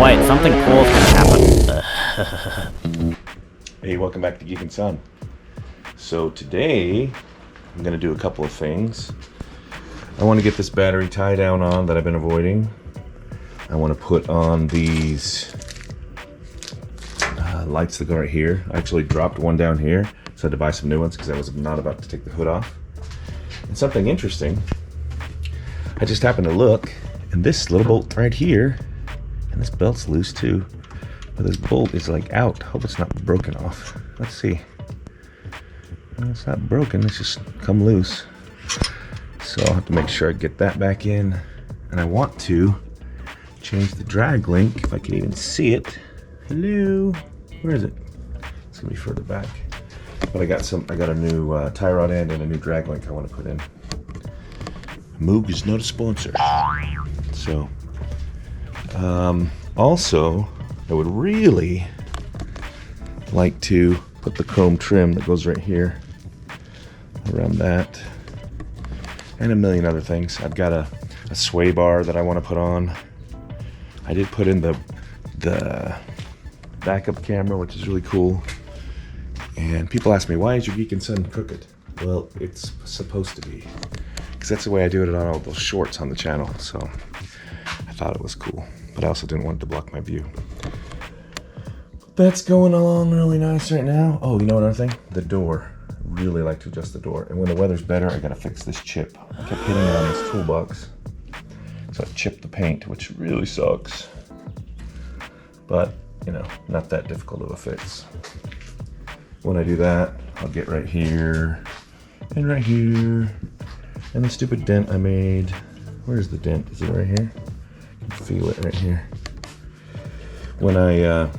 quiet. Something cool is gonna happen. Hey, welcome back to Geek and Son. So today, I'm gonna do a couple of things. I want to get this battery tie down on that I've been avoiding. I want to put on these lights that go right here. I actually dropped one down here, so I had to buy some new ones because I was not about to take the hood off. And something interesting, I just happened to look, and this little bolt right here, and this belt's loose too, but this bolt is like out. Hope it's not broken off. Let's see. It's not broken, it's just come loose. So I'll have to make sure I get that back in. And I want to change the drag link, if I can even see it. Hello, where is it? It's gonna be further back. But I got a new tie rod end and a new drag link I want to put in. Moog is not a sponsor. So, also, I would really like to put the chrome trim that goes right here around that, and a million other things. I've got a sway bar that I want to put on. I did put in the backup camera, which is really cool. And people ask me, why is your Geek and Son crooked? Well, it's supposed to be, because that's the way I do it on all those shorts on the channel. So I thought it was cool, but I also didn't want it to block my view. That's going along really nice right now. Oh, you know another thing? The door. I really like to adjust the door. And when the weather's better, I gotta fix this chip. I kept hitting it on this toolbox, so I chipped the paint, which really sucks. But, you know, not that difficult of a fix. When I do that, I'll get right here, and right here, and the stupid dent I made. Where's the dent? Is it right here? You can feel it right here. When I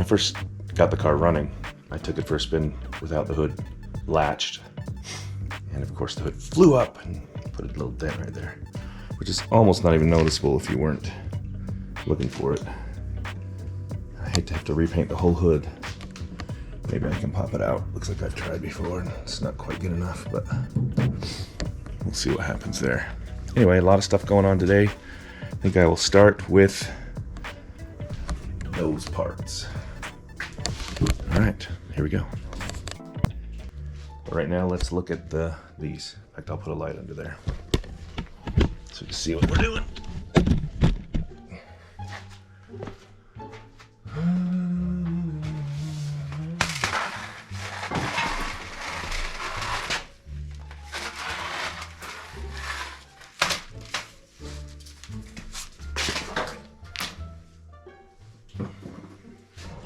first got the car running, I took it for a spin without the hood latched. And of course the hood flew up and put a little dent right there, which is almost not even noticeable if you weren't looking for it. I hate to have to repaint the whole hood. Maybe I can pop it out. Looks like I've tried before and it's not quite good enough, but we'll see what happens there. Anyway, a lot of stuff going on today. I think I will start with those parts. All right, here we go. But right now, let's look at these. In fact, I'll put a light under there so you can see what we're doing.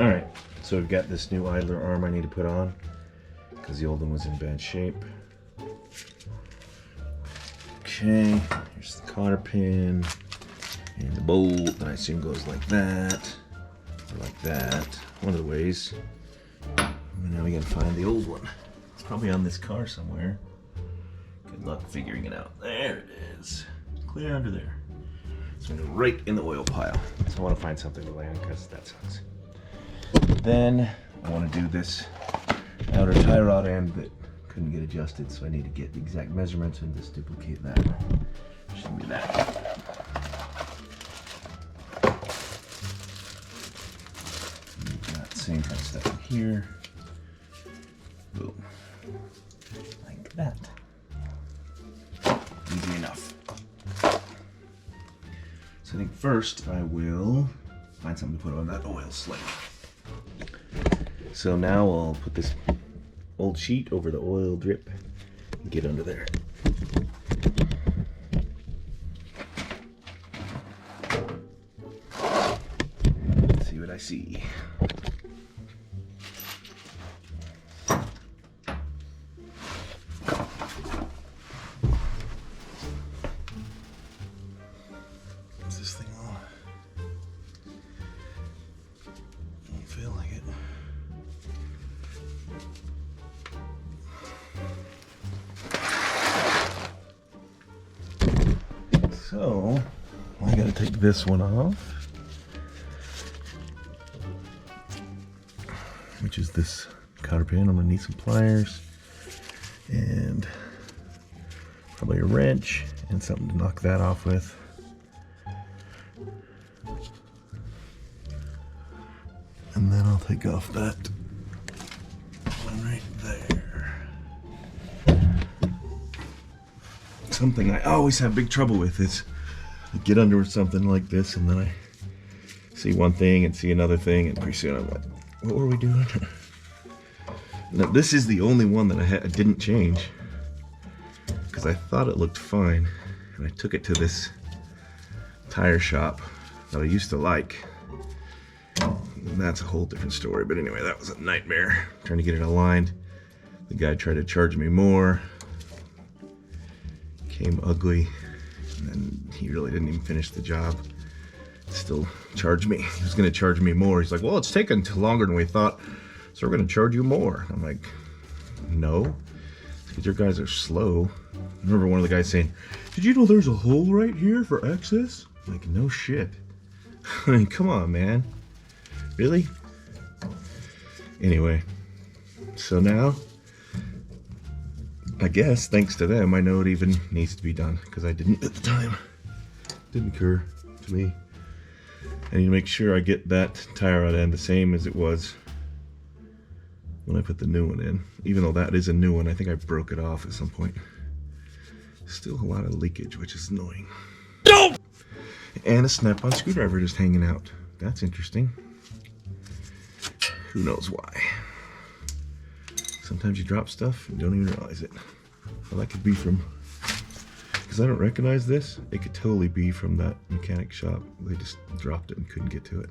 All right, so we've got this new idler arm I need to put on because the old one was in bad shape. Okay, here's the cotter pin and the bolt that I assume goes like that or like that, one of the ways. And now we gotta find the old one. It's probably on this car somewhere. Good luck figuring it out. There it is, clear under there. So I'm gonna go right in the oil pile. So I want to find something to land because that sucks. Then I want to do this outer tie rod end that couldn't get adjusted, so I need to get the exact measurements and just duplicate that. Should be that. Got the same kind of stuff in here. Boom. Like that. Easy enough. So I think first I will find something to put on that oil slick. So now I'll put this old sheet over the oil drip and get under there. Let's see what I see. Is this thing on? Don't feel like it. So, I gotta take this one off, which is this cotter pin. I'm gonna need some pliers and probably a wrench and something to knock that off with. And then I'll take off that one right there. Something I always have big trouble with is I get under something like this and then I see one thing and see another thing and pretty soon I'm like, what were we doing? Now this is the only one that I didn't change because I thought it looked fine and I took it to this tire shop that I used to like. And that's a whole different story, but anyway, that was a nightmare trying to get it aligned. The guy tried to charge me more, came ugly, and then he really didn't even finish the job. Still charged me. He was going to charge me more. He's like, well, it's taken longer than we thought, so we're going to charge you more. I'm like, no, because your guys are slow. I remember one of the guys saying, did you know there's a hole right here for access? I'm like, no shit. I mean, come on, man. Really? Anyway, so now, I guess, thanks to them, I know it even needs to be done, because I didn't at the time. Didn't occur to me. I need to make sure I get that tire rod end the same as it was when I put the new one in. Even though that is a new one, I think I broke it off at some point. Still a lot of leakage, which is annoying. No! And a snap-on screwdriver just hanging out. That's interesting. Who knows why? Sometimes you drop stuff and don't even realize it. Well, that could be from, because I don't recognize this, it could totally be from that mechanic shop. They just dropped it and couldn't get to it.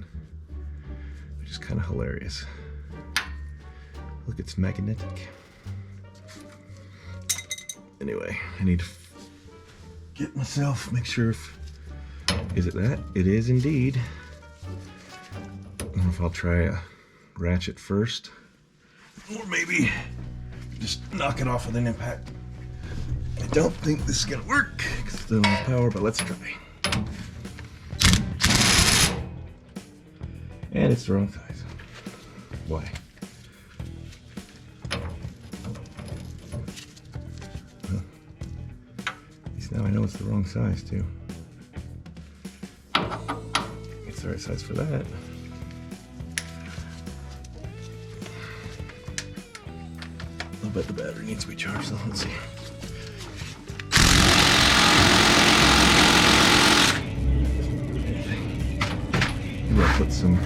Which is kind of hilarious. Look, it's magnetic. Anyway, I need to get myself, make sure if, is it that? It is indeed. I don't know if I'll try a ratchet first, or maybe just knock it off with an impact. I don't think this is gonna work because it's still on power, but let's try. And it's the wrong size. Why? At least now I know it's the wrong size too. It's the right size for that. I bet the battery needs to be charged, so let's see. Maybe I'll put some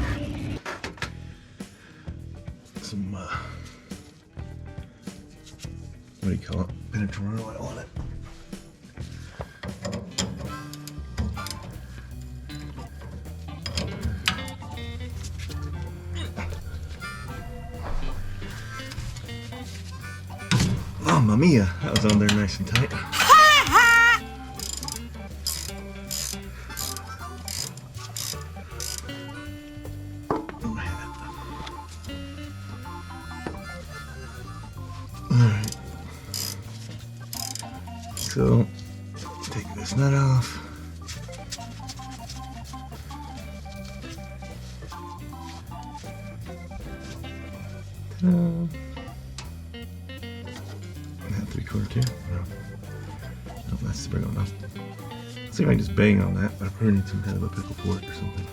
what do you call it? Penetrator oil on it. Oh, mamma mia, that was on there nice and tight. Alright. So, take this nut off. Ta-da. 3/4 too? No. No, that's the big enough. Let's see if I can just bang on that, but I probably need some kind of a pickle fork or something.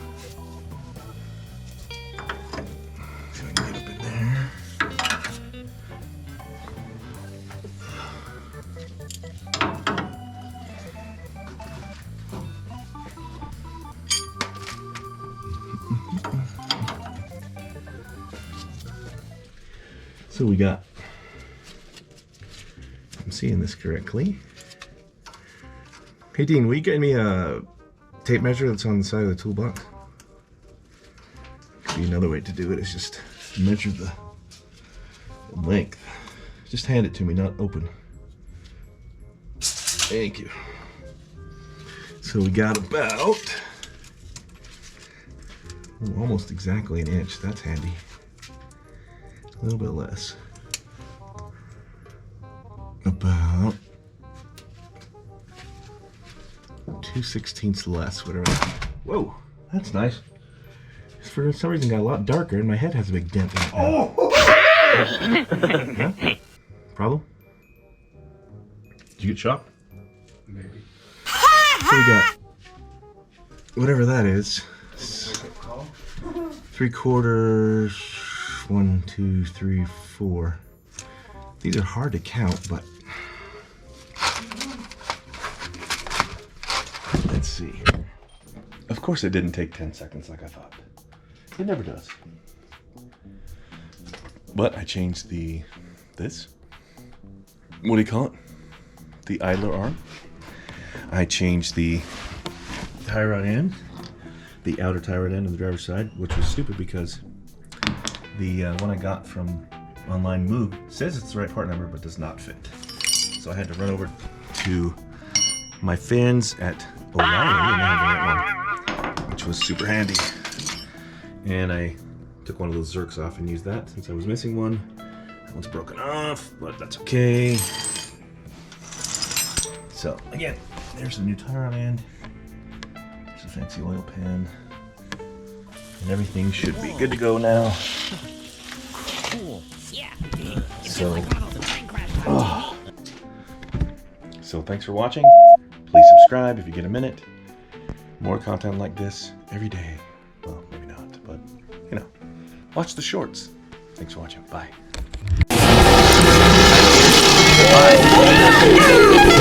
See if I can get up in there. So we got, I'm seeing this correctly. Hey Dean, will you get me a tape measure that's on the side of the toolbox? Could be another way to do it, is just measure the length. Just hand it to me, not open. Thank you. So we got about almost exactly an inch. That's handy. A little bit less. About 2/16 less, whatever. Whoa, that's nice. For some reason, got a lot darker, and my head has a big dent in it. Oh! Yeah? Problem? Did you get shot? Maybe. So we got whatever that is. 3/4, 1, 2, 3, 4. These are hard to count, but let's see. Of course it didn't take 10 seconds like I thought. It never does. But I changed this. What do you call it? The idler arm. I changed the tie rod end, the outer tie rod end on the driver's side, which was stupid because the one I got from online Moog says it's the right part number but does not fit. So I had to run over to my fans at O'Reilly and they had the right one, which was super handy. And I took one of those Zerks off and used that since I was missing one. That one's broken off, but that's okay. So again, there's the new tie rod end. There's a fancy oil pan. And everything should be good to go now. Cool. Yeah. So thanks for watching. Please subscribe if you get a minute. More content like this every day. Well, maybe not, but you know, watch the shorts. Thanks for watching. Bye. Bye.